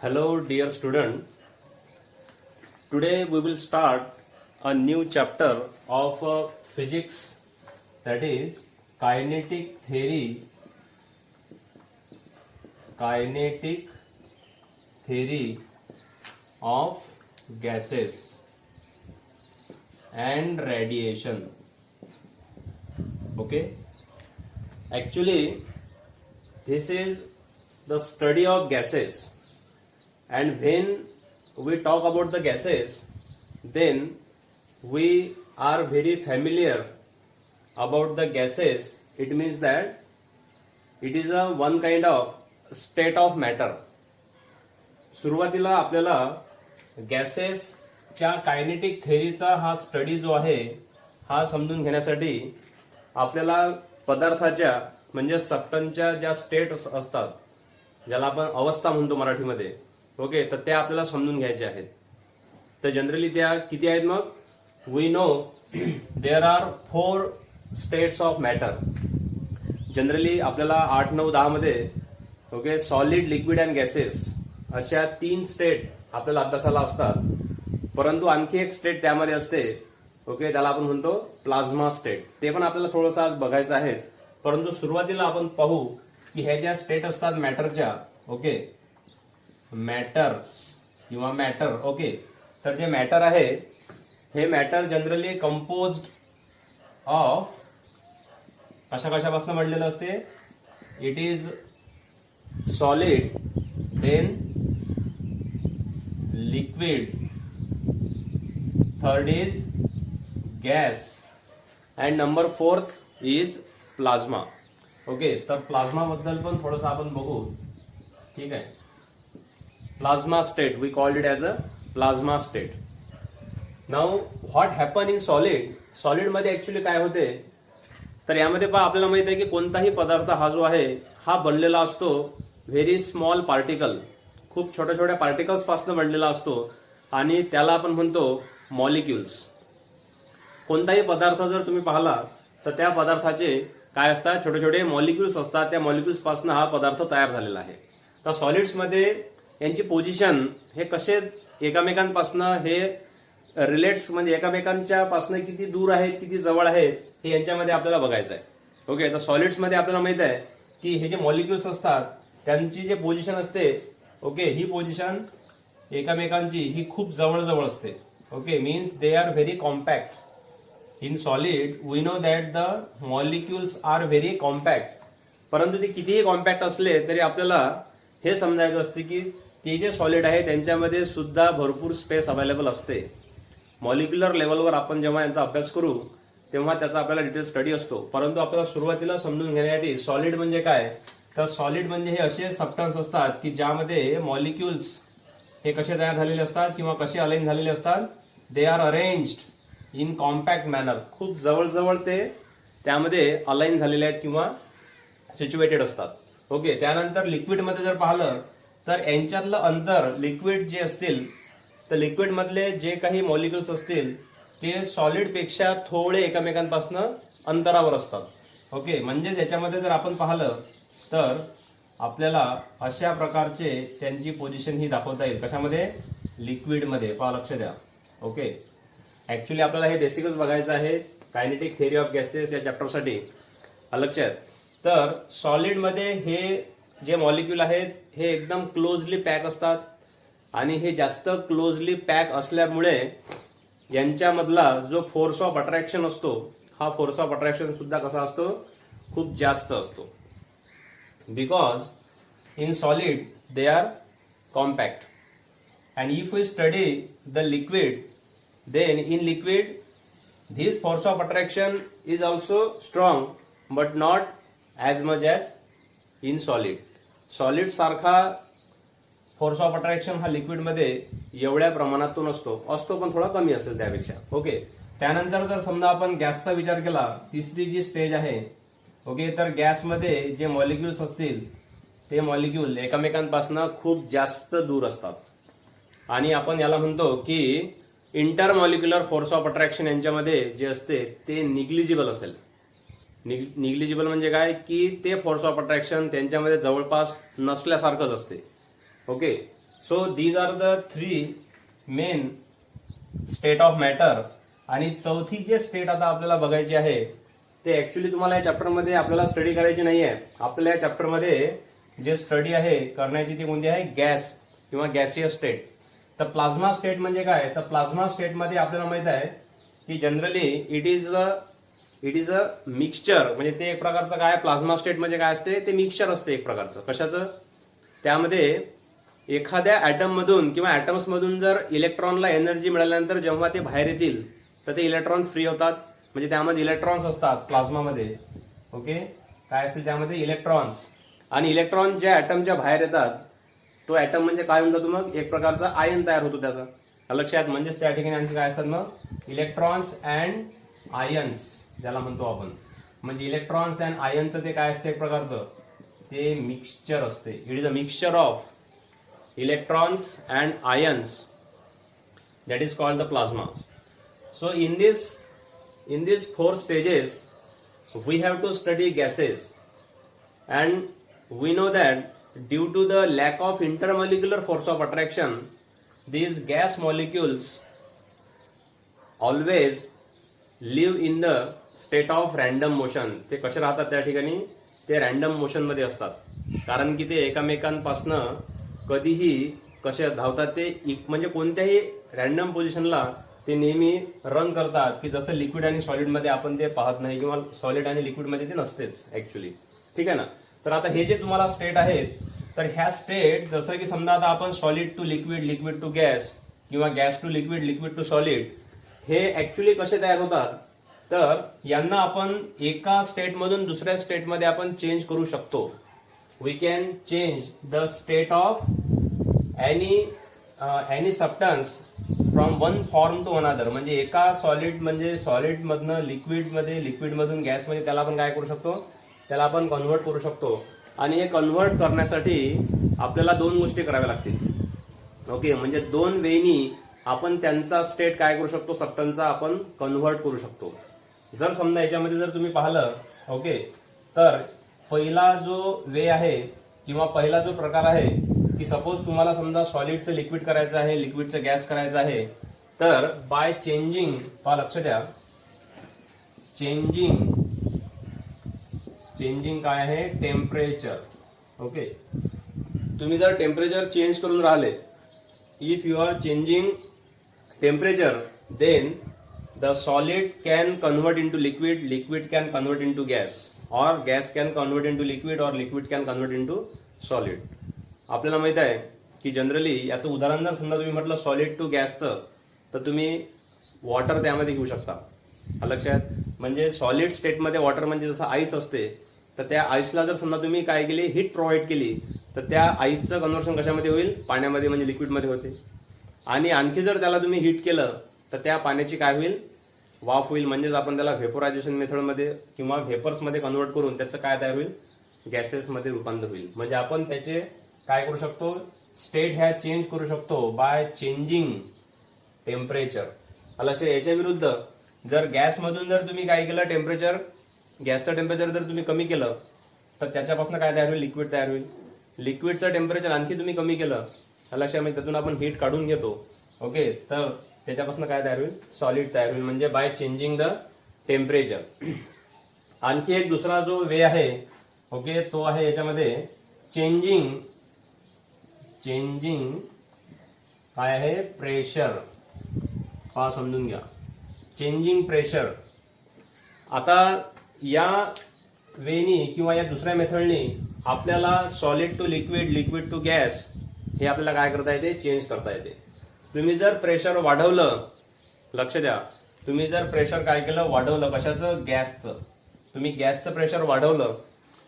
Hello dear student, today we will start a new chapter of physics, that is kinetic theory of gases and radiation. Okay, actually this is the study of gases. And when we talk about the gases, then we are very familiar about the gases. It means that it is a one kind of state of matter. सुरुवातीला आपल्याला गॅसेसच्या kinetic थेअरीचा हा study जो आहे हा समजून घेण्यासाठी आपल्याला पदार्थाच्या म्हणजे सबस्टन्सच्या ज्या स्टेट्स असतात, ज्याला आपण अवस्था म्हणतो मराठीमध्ये, ओके, तर त्या आपल्याला समजून घ्यायच्या आहेत. तर जनरली त्या किती आहेत? मग we know there are 4 states of matter. Generally आपल्याला 8, 9, 10 मध्ये okay solid, liquid and gases अशा 3 स्टेट आपल्याला अभ्यासाला असतात. परंतु आणखी एक स्टेट त्यामध्ये असते, ओके, त्याला आपण म्हणतो प्लाझ्मा स्टेट. ते पण आपल्याला थोडंसं आज बघायचं आहेच. परंतु सुरुवातीला आपण पाहू की ह्या ज्या स्टेट असतात मॅटरच्या, ओके, मॅटर्स किंवा मॅटर, ओके, तर जे मॅटर आहे हे मॅटर जनरली कंपोज्ड ऑफ कशापासून बनलेलं असते? It is solid, then liquid, third is gas and number 4th is plasma. Okay, तर प्लाझ्मा बद्दल पण थोडंसं आपण बघू. ठीक आहे. Plasma state, we called it as a plasma state. Now what happen in solid? Solid मध्ये ऍक्च्युली काय होते तर यामध्ये पहा, आपल्याला माहित आहे की कोणताही पदार्थ हा जो आहे हा बनलेला असतो व्हेरी स्मॉल पार्टिकल, खूप छोट्या छोट्या पार्टिकल्स पासून बनलेला असतो आणि त्याला आपण म्हणतो मॉलिक्युल्स. कोणताही पदार्थ जर तुम्ही पाहिला तर त्या पदार्थाचे काय असतात? छोटे छोटे मॉलिक्युल्स असतात. त्या मॉलिक्युल्स पासून हा पदार्थ तयार झालेला आहे. तर सॉलिड्स मध्ये यांची पोझिशन हे कसे एकमेकांपासून हे रिलेट्स, म्हणजे एकमेकांच्या पासून किती दूर आहेत, किती जवळ आहेत, हे यांच्यामध्ये आपल्याला बघायचं आहे. ओके, तर सॉलिड्स मध्ये आपल्याला माहित आहे की हे जे मॉलिक्युल्स असतात त्यांची जे पोझिशन असते, ओके, ही पोझिशन एकमेकांची ही खूप जवळ जवळ असते. Okay, means they are very compact. In solid we know that the molecules are very compact. परंतु ते कितीही कॉम्पॅक्ट असले तरी आपल्याला हे समजायचं असते की ते जे सॉलिड आहे त्यांच्यामध्ये सुद्धा भरपूर स्पेस अवेलेबल असते. मॉलिक्युलर लेवलवर आपण जेव्हा यांचा अभ्यास करू तेव्हा त्याचा आपल्याला डिटेल स्टडी असतो. परंतु आपल्याला सुरुवातीला समजून घेण्यासाठी सॉलिड म्हणजे काय, तर सॉलिड म्हणजे हे असे सबस्टन्स असतात की ज्यामध्ये मॉलिक्युल्स हे कसे तयार झालेले असतात किंवा कसे अलाइन झालेले असतात? They are arranged in compact manner. खूप जवळजवळ ते त्यामध्ये अलाइन झालेले आहेत किंवा सिच्युएटेड असतात. ओके, त्यानंतर लिक्विड मध्ये जर पाहिलं तर यांच्यातलं अंतर, लिक्विड जे असतील तर लिक्विड मधले जे काही मॉलिक्युल्स असतील ते सॉलिड पेक्षा थोडे एकमेकांपासून अंतरावर असतात. ओके, म्हणजे याच्यामध्ये जर आपण पाहिलं तर आपल्याला अशा प्रकारचे त्यांची पोझिशन ही दाखवता येईल. कशामध्ये? लिक्विड मध्ये. पहा, लक्ष द्या. ओके, ऍक्च्युली आपल्याला हे बेसिकच बघायचं आहे कायनेटिक थेअरी ऑफ गॅसेस या चॅप्टरसाठी. लक्षात. तर सॉलिड मध्ये हे जे मॉलिक्यूल आहेत हे एकदम क्लोजली पॅक असतात आणि हे जास्त क्लोजली पॅक असल्यामुळे यांच्यामधला जो फोर्स ऑफ अट्रॅक्शन असतो हा फोर्स ऑफ अट्रॅक्शन सुद्धा कसा असतो? खूप जास्त असतो. Because in solid they are compact. And if we study the liquid, then in liquid this force of attraction is also strong but not as much as in solid. Solid सारखा force of attraction हा liquid मध्ये एवढ्या प्रमाणात तो नसतो, पण थोडा कमी असेल त्यापेक्षा. ओके, त्यानंतर जर समजा आपण गॅसचा विचार केला, तिसरी जी स्टेज आहे, ओके, तर गॅसमध्ये जे मॉलिक्युल्स असतील ते मॉलिक्युल एकमेकांपासून खूप जास्त दूर असतात आणि आपण याला म्हणतो की इंटरमॉलिक्युलर फोर्स ऑफ अट्रॅक्शन यांच्यामध्ये जे असते ते निग्लिजिबल असेल. निग्लिजिबल म्हणजे काय की ते फोर्स ऑफ अट्रॅक्शन त्यांच्यामध्ये जवळपास नसल्यासारखंच असते. Okay, so these are the 3 main state of matter. आणि चौथी जे स्टेट आता आपल्याला बघायची आहे ते ऍक्च्युली तुम्हाला या चॅप्टरमध्ये आपल्याला स्टडी करायची नाही आहे. आपल्या या चॅप्टरमध्ये जे स्टडी आहे करण्याची ती कोणती आहे, गॅस किंवा गॅसियस स्टेट. तर प्लाझ्मा स्टेट म्हणजे काय, तर प्लाझ्मा स्टेटमध्ये आपल्याला माहित आहे की generally it is a mixture. म्हणजे ते एक प्रकारचं काय, प्लाझ्मा स्टेट म्हणजे काय असते, ते मिक्सचर असते एक प्रकारचं. कशाचं, त्यामध्ये एखाद्या ऍटम मधून किंवा ऍटम्स मधून जर इलेक्ट्रॉनला एनर्जी मिळाल्यानंतर जेव्हा ते बाहेर येतील तर ते इलेक्ट्रॉन फ्री होतात. म्हणजे त्यामध्ये इलेक्ट्रॉन्स असतात प्लाझ्मामध्ये. ओके, काय असेल त्यामध्ये इलेक्ट्रॉन्स. आणि इलेक्ट्रॉन ज्या ऍटमच्या बाहेर येतात तो ऍटम म्हणजे काय होऊन जातो, मग एक प्रकारचा आयन तयार होतो त्याचा. लक्षात, म्हणजेच त्या ठिकाणी आणखी काय असतात मग, इलेक्ट्रॉन्स अँड आयन्स ज्याला म्हणतो आपण. म्हणजे इलेक्ट्रॉन्स अँड आयनचं ते काय असते एक प्रकारचं, ते मिक्सचर असते. It is a mixture of electrons and ions, that is called the plasma. So in these 4 stages we have to study gases, and we know that due to the lack of intermolecular force of attraction these gas molecules always live in the state of random motion. ते कसे राहतात त्या ठिकाणी, ते random motion मध्ये असतात. कारण की ते एकमेकांपासनं कधीही कसे धावतात ते, म्हणजे कोणत्याही रॅन्डम पोझिशनला ते नेहमी रन करतात, की जसं लिक्विड आणि सॉलिड मध्ये आपण ते पाहत नाही, किंवा सॉलिड आणि लिक्विड मध्ये ते नसतेच ऍक्च्युली. ठीक आहे ना. तर आता हे जे तुम्हाला स्टेट आहेत, तर ह्या स्टेट जसं की समजा आता आपण solid to liquid, liquid to gas किंवा gas to liquid, liquid to solid, हे ऍक्च्युली कसे तयार होतात, तर यांना आपण एका स्टेटमधून दुसऱ्या स्टेटमध्ये आपण चेंज करू शकतो. We can change the state of any substance from one form to another. म्हणजे एका सॉलिड म्हणजे सॉलिड मधनं लिक्विड मध्ये, लिक्विड मधून गॅस मध्ये, त्याला आपण काय करू शकतो, त्याला आपण कन्व्हर्ट करू शकतो. आणि हे कन्व्हर्ट करण्यासाठी आपल्याला 2 गोष्टी कराव्या लागतील. ओके, म्हणजे 2 वेनी आपण त्यांचा स्टेट काय करू शकतो, सबस्टन्सचा आपण कन्व्हर्ट करू शकतो. जर समजा याच्यामध्ये जर तुम्ही पाहिलं, ओके, तर पहिला जो वे आहे किंवा पहिला जो प्रकार आहे की सपोज तुम्हाला समजा सॉलिडचं लिक्विड करायचं आहे, लिक्विडचं गॅस करायचं आहे, तर बाय चेंजिंग, पहा लक्ष द्या, चेंजिंग काय आहे, टेम्परेचर. ओके, तुम्ही जर टेम्परेचर चेंज करून राहिले, if you are changing temperature, then the solid can convert into liquid, liquid can convert into gas, or gas can convert into liquid or liquid can convert into solid. आपल्याला माहित आहे की generally याचं उदाहरण जर समजा तुम्ही म्हटलं सॉलिड टू गॅसचं, तर तुम्ही वॉटर त्यामध्ये घेऊ शकता. लक्षात, म्हणजे सॉलिड स्टेटमध्ये वॉटर म्हणजे जसं आईस असते, तर त्या आईसला जर समजा तुम्ही काय केली, हीट प्रोव्हाइड केली, तर त्या आईसचं कन्व्हर्शन कशामध्ये होईल, पाण्यामध्ये म्हणजे लिक्विडमध्ये होते. आणि आणखी जर त्याला तुम्ही हीट केलं तर त्या पाण्याची काय होईल, वाफ होईल. म्हणजेच आपण त्याला व्हेपोरायझेशन मेथडमध्ये किंवा व्हेपर्समध्ये कन्वर्ट करून त्याचं काय तयार होईल, गॅसेसमध्ये रूपांतर होईल. म्हणजे आपण त्याचे काय करू शकतो, स्टेट ह्या चेंज करू शकतो बाय चेंजिंग टेम्परेचर. असे याच्या विरुद्ध जर गॅसमधून जर तुम्ही काय केलं, टेम्परेचर, गॅसचं टेम्परेचर जर तुम्ही कमी केलं तर त्याच्यापासून काय तयार होईल, लिक्विड तयार होईल. लिक्विडचं टेम्परेचर आणखी तुम्ही कमी केलं, म्हणजे त्यातून आपण हीट काढून घेतो. ओके, तर त्याच्यापासून काय तयार होईल, सॉलिड तयार होईल. म्हणजे बाय चेंजिंग द टेम्परेचर. आणखी एक दुसरा जो वे आहे, ओके, तो आहे याच्यामध्ये चेंजिंग काय आहे, प्रेशर. पहा समजून घ्या, चेंजिंग प्रेशर. आता या वेनी किंवा या दुसऱ्या मेथडनी आपल्याला solid to liquid, liquid to gas हे आपल्याला काय करता येते, चेंज करता येते. तुम्ही जर प्रेशर वाढवलं, लक्ष द्या, तुम्ही जर प्रेशर काय केलं, वाढवलं, कशाचं, गॅसचं. तुम्ही गॅसचं प्रेशर वाढवलं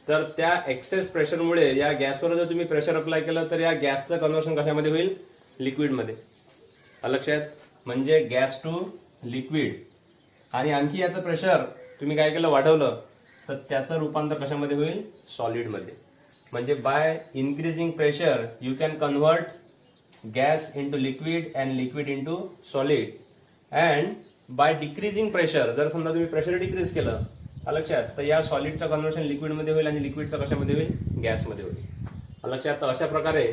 तर त्या एक्सेस प्रेशरमुळे या गॅसवर जर तुम्ही प्रेशर अप्लाय केलं तर या गॅसचं कन्व्हर्शन कशामध्ये होईल, लिक्विडमध्ये. लक्षात, म्हणजे गॅस टू लिक्विड. आणि आणखी याचं प्रेशर तुम्ही काय केलं, वाढवलं, तर त्याचं रूपांतर कशामध्ये होईल, सॉलिडमध्ये. म्हणजे by increasing pressure you can convert gas into liquid and liquid into solid, and by decreasing pressure, जर समजा तुम्ही प्रेशर डिक्रीज केलं, लक्षात, तर या सॉलिडचं कन्व्हर्शन लिक्विडमध्ये होईल आणि लिक्विडचं कशामध्ये होईल, गॅसमध्ये होईल. लक्षात. तर अशा प्रकारे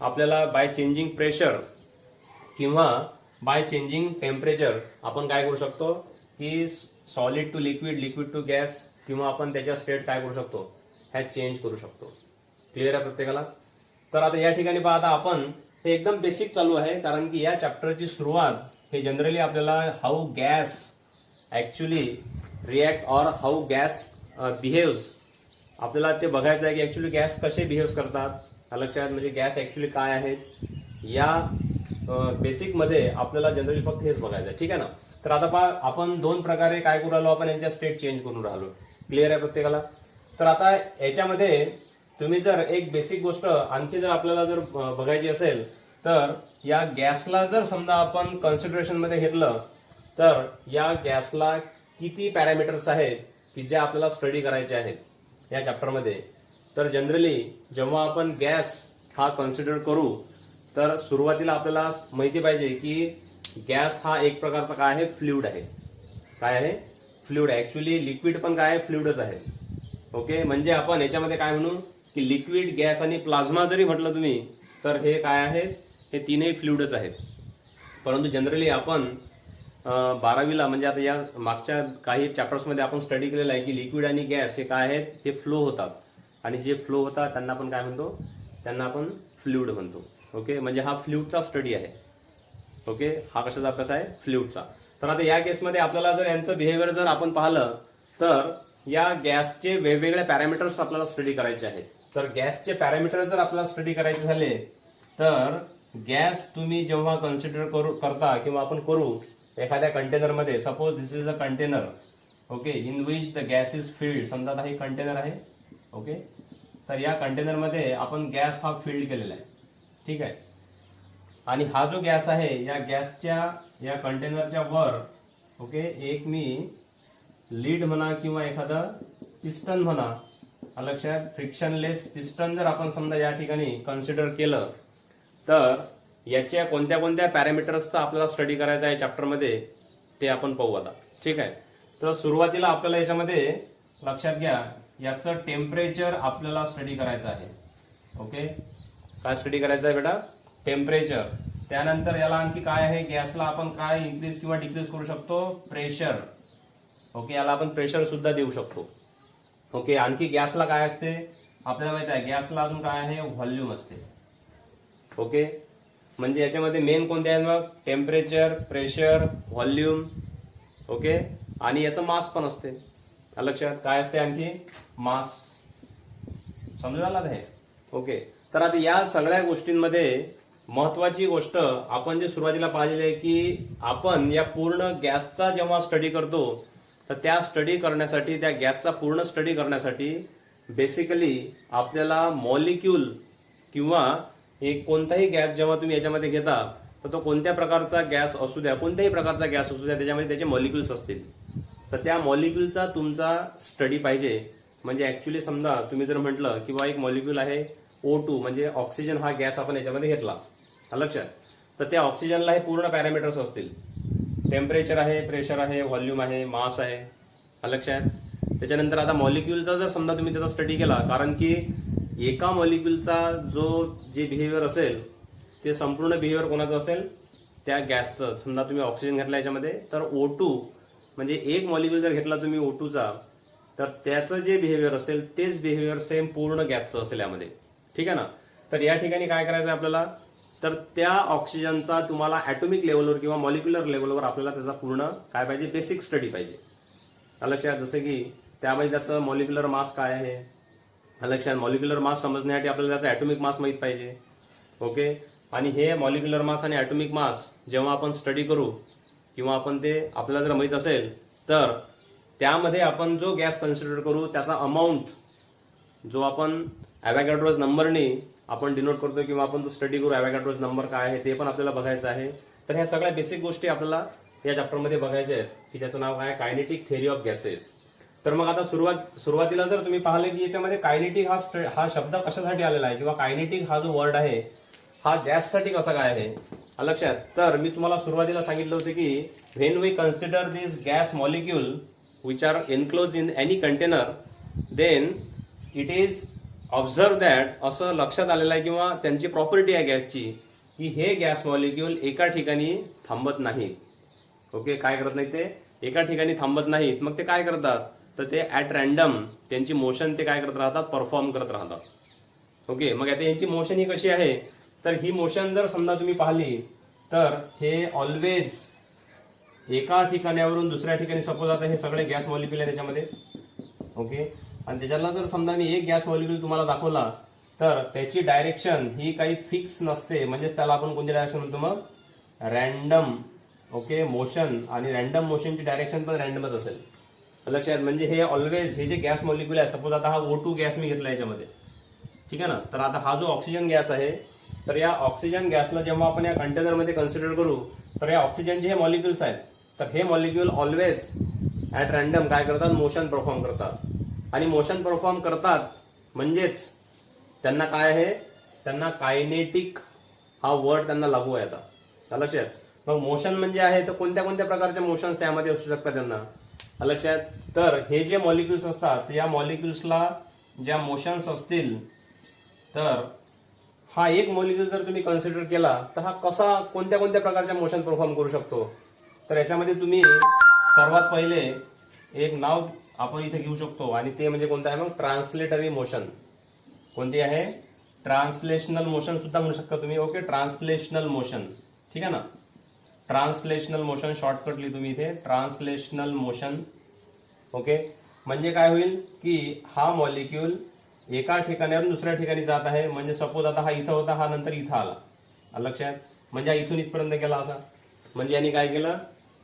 आपल्याला बाय चेंजिंग प्रेशर किंवा बाय चेंजिंग टेम्परेचर आपण काय करू शकतो की solid to liquid, liquid to gas किंवा आपण त्याच्या स्टेट काय करू शकतो, ह्या चेंज करू शकतो. क्लिअर आहे प्रत्येकाला. तर आता या ठिकाणी पहा, आता आपण हे एकदम बेसिक चालू आहे कारण की या चॅप्टरची सुरुवात हे जनरली आपल्याला how gas actually react or how gas behaves आपल्याला ते बघायचं आहे की ऍक्च्युली गॅस कसे बिहेव्स करतात लक्षात, म्हणजे गॅस ऍक्च्युली काय आहेत या बेसिक मध्ये आपल्याला जनरली फक्त हेच बघायचं आहे. ठीक आहे ना. तर आता पहा, आपण दोन प्रकारे काय करू राहिलो, आपण यांच्या स्टेट चेंज करून राहिलो. क्लिअर आहे प्रत्येकाला. तर आता याच्यामध्ये तुम्ही जर एक बेसिक गोष्ट आणखी जर आपल्याला जर बघायची असेल तर या गॅसला जर समजा आपण कन्सिडरेशन मध्ये घेतलं तर या गॅसला किती पॅरामीटर्स आहेत की जे आपल्याला स्टडी करायचे आहेत या चॅप्टरमध्ये. तर जनरली जेव्हा आपण गॅस हा कन्सिडर करू तर सुरुवातीला आपल्याला माहिती पाहिजे की गॅस हा एक प्रकारचा काय आहे, फ्लुइड आहे. काय आहे, फ्लुइड आहे. ऍक्च्युली लिक्विड पण काय आहे, फ्लुइडच आहे. ओके, म्हणजे आपण याच्यामध्ये काय म्हणू की लिक्विड, गॅस आणि प्लाझ्मा जरी म्हटलं तुम्ही तर हे काय आहेत, हे तीनही फ्लुइडच आहेत. परंतु जनरली आपण 12वीला म्हणजे आता या मागच्या काही चॅप्टर्समध्ये आपण स्टडी केलेलं आहे की लिक्विड आणि गॅस हे काय आहेत, हे फ्लो होतात आणि जे फ्लो होतात त्यांना आपण काय म्हणतो, त्यांना आपण फ्लुइड म्हणतो. ओके, म्हणजे हा फ्लुइडचा स्टडी आहे. ओके, हा कशाचा अभ्यास आहे, फ्लुइडचा. तर आता या केसमध्ये आपल्याला जर यांचं बिहेवियर जर आपण पाहिलं तर या गॅसचे वेगवेगळे पॅरामीटर्स आपल्याला स्टडी करायचे आहेत. तर गॅसचे पॅरामीटर जर आपल्याला स्टडी करायचे झाले तर गॅस तुम्ही जेव्हा कन्सिडर करता किंवा आपण करू एखाद्या कंटेनरमध्ये, suppose this is a container, okay, in which the gas is filled. समजा आता हे कंटेनर आहे. ओके, तर या कंटेनरमध्ये आपण गॅस हा फिल्ड केलेला आहे. ठीक आहे, आणि हा जो गॅस आहे या गॅसच्या या कंटेनरच्या वर ओके एक मी लीड म्हणा किंवा एखादं पिस्टन म्हणा, लक्षात, फ्रिक्शनलेस पिस्टन जर आपण समजा या ठिकाणी कन्सिडर केलं तर याच्या कोणत्या कोणत्या पॅरामीटर्सचा आपल्याला स्टडी करायचा आहे चॅप्टरमध्ये ते आपण पाहू आता. ठीक आहे, तर सुरुवातीला आपल्याला याच्यामध्ये लक्षात घ्या याचं टेम्परेचर आपल्याला स्टडी करायचं आहे. ओके, काय स्टडी करायचं आहे बेटा, टेम्परेचर. त्यानंतर याला आणखी काय आहे, गॅसला आपण काय इन्क्रीज किंवा डिक्रीज करू शकतो, प्रेशर. ओके, याला आपण प्रेशर सुद्धा देऊ शकतो. ओके, आणखी गॅसला काय असते आपल्याला माहित आहे, गॅसला अजून काय आहे, व्हॉल्यूम असते. ओके, म्हणजे याच्यामध्ये मेन कोणते आहेत मग, टेम्परेचर, प्रेशर, व्हॉल्यूम. ओके, आणि याचं मास पण असते. लक्षात काय असते, आणखी मास. समजून आला हे. ओके, तर आता या सगळ्या गोष्टींमध्ये महत्वाची गोष्ट आपण जे सुरुवातीला पाहिलेली आहे की आपण या पूर्ण गॅसचा जेव्हा स्टडी करतो तर त्या स्टडी करण्यासाठी, त्या गॅसचा पूर्ण स्टडी करण्यासाठी बेसिकली आपल्याला मॉलिक्यूल किंवा एक कोणताही गॅस जेव्हा तुम्ही याच्यामध्ये घेता तर तो कोणत्या प्रकारचा गॅस असू द्या, कोणत्याही प्रकारचा गॅस असू द्या, त्याच्यामध्ये त्याचे मॉलिक्युल्स असतील. तर त्या मॉलिक्युलचा तुमचा स्टडी पाहिजे. म्हणजे ऍक्च्युली समजा तुम्ही जर म्हटलं किंवा एक मॉलिक्यूल आहे O2 म्हणजे ऑक्सिजन हा गॅस आपण याच्यामध्ये घेतला लक्षात, तर त्या ऑक्सिजनला हे पूर्ण पॅरामीटर्स असतील. टेम्परेचर आहे, प्रेशर आहे, व्हॉल्यूम आहे, मास आहे. लक्षात. त्याच्यानंतर आता मॉलिक्यूलचा जर समजा तुम्ही त्याचा स्टडी केला, कारण की एका मॉलिक्यूलचा जे बिहेवियर असेल ते संपूर्ण बिहेवियर कोणाचं असेल, त्या गॅसचं. समजा तुम्ही ऑक्सिजन घेतला याच्यामध्ये तर O2 म्हणजे एक मॉलिक्यूल जर घेतला तुम्ही O2चा तर त्याचं जे बिहेवियर असेल तेच बिहेवियर सेम पूर्ण गॅसचं असेल यामध्ये. ठीक आहे ना. तर या ठिकाणी काय करायचं आपल्याला, तर त्या ऑक्सिजनचा तुम्हाला ऍटॉमिक लेवलवर किंवा मॉलिक्युलर लेवलवर आपल्याला त्याचा पूर्ण काय पाहिजे, बेसिक स्टडी पाहिजे. लक्षात. जसं की त्यामध्ये त्याचं मॉलिक्युलर मास काय आहे, लक्षात. मॉलिक्युलर मास समजण्यासाठी आपल्याला त्याचा ऍटॉमिक मास माहित पाहिजे. ओके, आणि हे मॉलिक्युलर मास आणि ऍटॉमिक मास जेव्हा आपण स्टडी करू किंवा आपण ते आपल्याला जर माहित असेल तर त्यामध्ये आपण जो गॅस कन्सिडर करू त्याचा अमाऊंट जो आपण ॲव्होगॅड्रोज नंबरने आपण डिनोट करतो किंवा आपण तो स्टडी करू, ॲव्होगॅड्रोज नंबर काय आहे ते पण आपल्याला बघायचं आहे. तर ह्या सगळ्या बेसिक गोष्टी आपल्याला या चॅप्टरमध्ये बघायच्या आहेत की ज्याचं नाव काय, कायनेटिक थेअरी ऑफ गॅसेस. तर मग आता सुरुवातीला जर तुम्ही पाहिले की याच्यामध्ये कायनेटिक हा शब्द कशासाठी आलेला आहे किंवा कायनेटिक हा जो वर्ड आहे हा गॅससाठी कसा काय आहे लक्षात. तर मी तुम्हाला सुरुवातीला सांगितलं होतं की when we consider this gas molecule which are enclose in any container, then it is observe that असं लक्षात आलेलं आहे किंवा त्यांची प्रॉपर्टी आहे गॅसची की हे गॅस मॉलिक्यूल एका ठिकाणी थांबत नाहीत. ओके, काय करत नाही ते एका ठिकाणी थांबत नाहीत. मग ते काय करतात तर ते ऍट रॅन्डम त्यांची मोशन ते काय करत राहतात, परफॉर्म करत राहतात. ओके, मग आता यांची मोशन ही कशी आहे तर ही मोशन जर समजा तुम्ही पाहिली तर हे ऑलवेज एका ठिकाणावरून दुसऱ्या ठिकाणी, सपोज आता हे सगळे गॅस मॉलिक्यूल आहे त्याच्यामध्ये. ओके, आणि त्याच्यातला जर समजा मी एक गॅस मॉलिक्यूल तुम्हाला दाखवला तर त्याची डायरेक्शन ही काही फिक्स नसते, म्हणजेच त्याला आपण कोणती डायरेक्शन म्हणतो मग रॅन्डम. ओके, मोशन, आणि रॅन्डम मोशनची डायरेक्शन पण रॅन्डमच असेल. लक्षात, म्हणजे हे ऑलवेज हे जे गॅस मॉलिक्यूल आहे, सपोज आता हा O2 गॅस मी घेतला याच्यामध्ये, ठीक आहे ना. तर आता हा जो ऑक्सिजन गॅस आहे तर या ऑक्सिजन गॅसला जेव्हा आपण या कंटेनरमध्ये कन्सिडर करू तर या ऑक्सिजनचे हे मॉलिक्युल्स आहेत, तर हे मॉलिक्यूल ऑलवेज ऍट रॅन्डम काय करतात, मोशन परफॉर्म करतात. आणि मोशन परफॉर्म करतात म्हणजेच त्यांना काय आहे, त्यांना कायनेटिक हा वर्ड त्यांना लागू आहे आता. लक्षात, मग मोशन म्हणजे आहे तर कोणत्या कोणत्या प्रकारच्या मोशन्स यामध्ये असू शकतात त्यांना. लक्षात, तर हे जे मॉलिक्युल्स असतात या मॉलिक्युल्सला ज्या मोशन्स असतील तर हा एक मॉलिक्यूल जर तुम्ही कन्सिडर केला तर हा कसा कोणत्या कोणत्या प्रकारच्या मोशन परफॉर्म करू शकतो. तर याच्यामध्ये तुम्ही सर्वात पहिले एक नाव आपण इथे घेऊ शकतो आणि ते म्हणजे कोणतं आहे मग ट्रान्सलेटरी मोशन. कोणती आहे, ट्रान्सलेशनल मोशन सुद्धा म्हणू शकता तुम्ही. ओके, ट्रान्सलेशनल मोशन, ठीक आहे ना. ट्रान्सलेशनल मोशन शॉर्टकटली तुम्ही इथे ट्रान्सलेशनल मोशन. ओके, म्हणजे काय होईल की हा मॉलिक्यूल एका ठिकाणावरून दुसऱ्या ठिकाणी जात आहे. म्हणजे सपोज आता हा इथं होता, हा नंतर इथं आला. लक्षात, म्हणजे हा इथून इथपर्यंत गेला असा. म्हणजे यांनी काय केलं,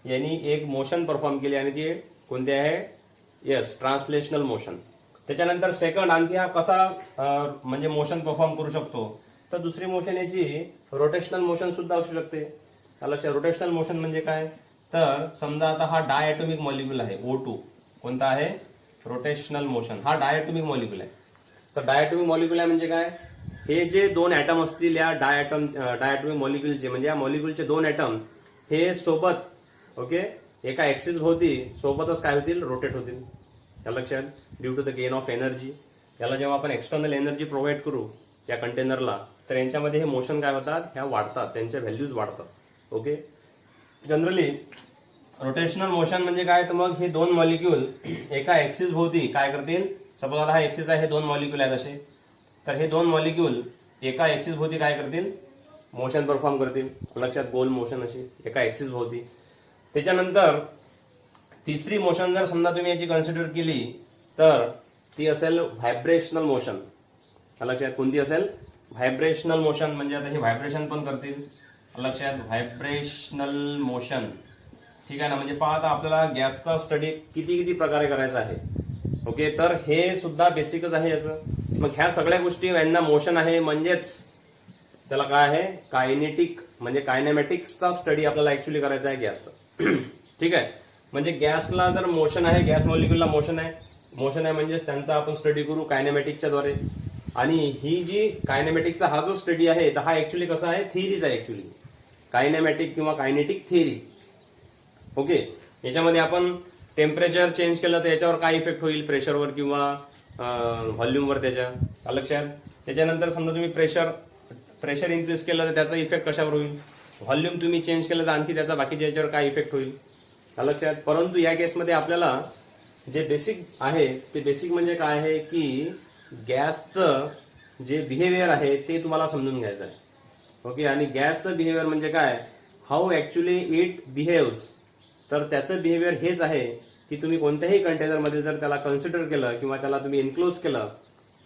यांनी एक मोशन परफॉर्म केली आणि ती कोणती आहे, येस, ट्रान्सलेशनल मोशन. त्याच्यानंतर सेकंड आणखी हा कसा म्हणजे मोशन परफॉर्म करू शकतो तर दुसरी मोशन याची रोटेशनल मोशन सुद्धा असू शकते. लक्षात, रोटेशनल मोशन म्हणजे काय तर समजा आता हा डायॲटॉमिक मॉलिक्यूल आहे O2. कोणता आहे, रोटेशनल मोशन. हा डायॲटॉमिक मॉलिक्यूल आहे. तर डायॲटॉमिक मॉलिक्यूल आहे म्हणजे काय, हे जे दोन ॲटम असतील या डायॲटॉमिक मॉलिक्यूलचे, म्हणजे या मॉलिक्यूलचे दोन ॲटम हे सोबत, ओके, एका ऍक्सिस भोवती सोबतच काय होतील, रोटेट होतील. लक्षात, due to the gain of energy. याला जेव्हा आपण एक्सटर्नल एनर्जी प्रोव्हाइड करू या कंटेनरला तर यांच्यामध्ये हे मोशन काय होतात, ह्या वाढतात, त्यांच्या व्हॅल्यूज वाढतात. ओके, जनरली रोटेशनल मोशन म्हणजे काय तर मग हे दोन मॉलिक्यूल एका ऍक्सिस भोवती काय करतील. सपोज आता हा ऍक्सिस आहे, हे दोन मॉलिक्यूल आहेत असे, तर हे दोन मॉलिक्यूल एका ऍक्सिस भोवती काय करतील, मोशन परफॉर्म करतील. लक्षात, गोल मोशन अशी एका ऍक्सिस भोवती. त्याच्यानंतर तिसरी मोशन जर समजा तुम्ही याची कन्सिडर केली तर ती असेल व्हायब्रेशनल मोशन. लक्षात, कोणती असेल, व्हायब्रेशनल मोशन. म्हणजे आता हे व्हायब्रेशन पण करतील. लक्षात, व्हायब्रेशनल मोशन, ठीक आहे ना. म्हणजे पहा आता आपल्याला गॅसचा स्टडी किती किती प्रकारे करायचा आहे. ओके, तर हे सुद्धा बेसिकच आहे याचं. मग ह्या सगळ्या गोष्टी यांना मोशन आहे म्हणजेच त्याला काय आहे, कायनेटिक म्हणजे कायनेमॅटिक्सचा स्टडी आपल्याला ऍक्च्युली करायचा आहे गॅसचा. ठीक आहे, म्हणजे गॅसला जर मोशन आहे, गॅस मॉलिक्यूलला मोशन आहे म्हणजेच त्यांचा आपण स्टडी करू कायनेमॅटिकच्या द्वारे. आणि ही जी कायनेमॅटिकचा हा जो स्टडी आहे तर हा ऍक्च्युली कसा आहे, थिअरीज आहे ऍक्च्युली, कायनेमॅटिक किंवा कायनेटिक थिअरी. ओके, याच्यामध्ये आपण टेम्परेचर चेंज केलं तर याच्यावर काय इफेक्ट होईल, प्रेशरवर किंवा व्हॉल्यूमवर त्याच्या. लक्षात, त्याच्यानंतर समजा तुम्ही प्रेशर इन्क्रीज केलं तर त्याचा इफेक्ट कशावर होईल, व्हॉल्यूम तुम्ही चेंज केलं तर आणखी त्याचा बाकीच्या याच्यावर काय इफेक्ट होईल. लक्षात, परंतु या केसमध्ये आपल्याला जे बेसिक आहे ते बेसिक म्हणजे काय आहे की गॅसचं जे बिहेवियर आहे ते तुम्हाला समजून घ्यायचं आहे. ओके, आणि गॅसचं बिहेवियर म्हणजे काय, हाऊ ऍक्च्युली इट बिहेव्स. तर त्याचं बिहेवियर हेच आहे की तुम्ही कोणत्याही कंटेनरमध्ये जर त्याला कन्सिडर केलं किंवा त्याला तुम्ही एन्क्लोज केलं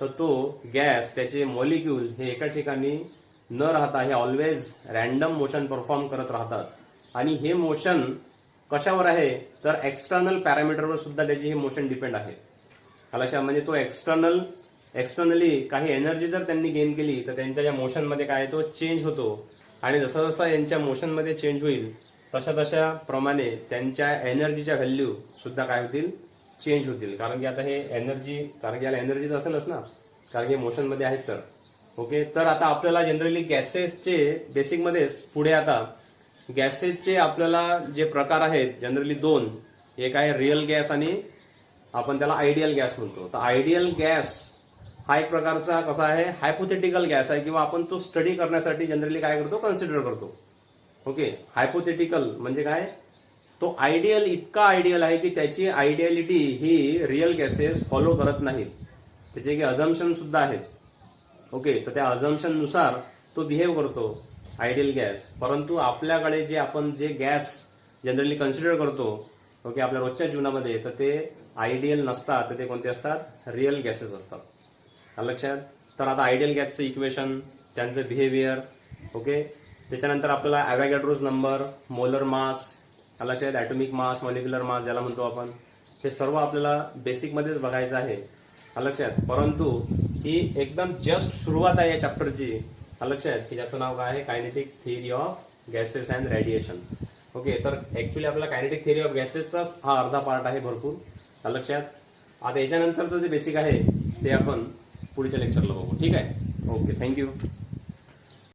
तर तो गॅस, त्याचे मॉलिक्यूल हे एका ठिकाणी न राहता हे ऑलवेज रॅन्डम मोशन परफॉर्म करत राहतात. आणि हे मोशन कशावर आहे तर एक्सटर्नल पॅरामीटरवर सुद्धा त्याची हे मोशन डिपेंड आहे. लक्षात, म्हणजे तो एक्सटर्नली काही एनर्जी जर त्यांनी गेन केली तर त्यांच्या या मोशनमध्ये काय तो चेंज होतो. आणि जसा जसा यांच्या मोशनमध्ये चेंज होईल तशा तशा प्रमाणे त्यांच्या एनर्जीच्या व्हॅल्यू सुद्धा काय होतील, चेंज होतील. कारण की आता हे एनर्जी, कारण की याला एनर्जी तर असेलच ना, कारण की मोशनमध्ये आहेत तर. ओके, तर आता आपल्याला जनरली गॅसेसचे बेसिकमध्येच पुढे आता गॅसेसचे आपल्याला जे प्रकार आहेत जनरली दोन, एक आहे रिअल गॅस आणि आपण त्याला आयडियल गॅस म्हणतो. तर आयडियल गॅस हा एक प्रकारचा कसा आहे, हायपोथेटिकल गॅस आहे, किंवा आपण तो स्टडी करण्यासाठी जनरली काय करतो, कन्सिडर करतो. ओके, हायपोथेटिकल म्हणजे काय, तो आयडियल इतका आयडियल आहे की त्याची आयडियालिटी ही रिअल गॅसेस फॉलो करत नाहीत, त्याचे काही अझम्पशन सुद्धा आहेत. ओके, तर त्या अझम्पशन नुसार तो बिहेव करतो आयडियल गॅस. परंतु आपल्याकडे जे आपण जे गॅस जनरली कन्सिडर करतो ओके आपल्या रोजच्या जीवनामध्ये, तर ते आयडियल नसतात, तर ते कोणते असतात, रिअल गॅसेस असतात. लक्षात. तर आता आयडियल गॅसचं इक्वेशन, त्यांचं बिहेवियर, ओके, त्याच्यानंतर आपल्याला अवॅगॅड्रोज नंबर, मोलर मास, लक्षात, ॲटॉमिक मास, मॉलिक्युलर मास ज्याला म्हणतो आपण, हे सर्व आपल्याला बेसिकमध्येच बघायचं आहे. लक्षात. परंतु ही एकदम जस्ट सुरुवात आहे या चॅप्टरची. लक्षात, की ज्याचं नाव काय आहे, kinetic theory of gases and radiation. Okay, तर ऍक्च्युली आपल्याला कायनेटिक थिअरी ऑफ गॅसेसचाच हा अर्धा पार्ट आहे भरपूर. लक्षात. आता याच्यानंतरचं जे बेसिक आहे ते आपण पुढच्या लेक्चरला बघू. ठीक आहे. Okay, thank you.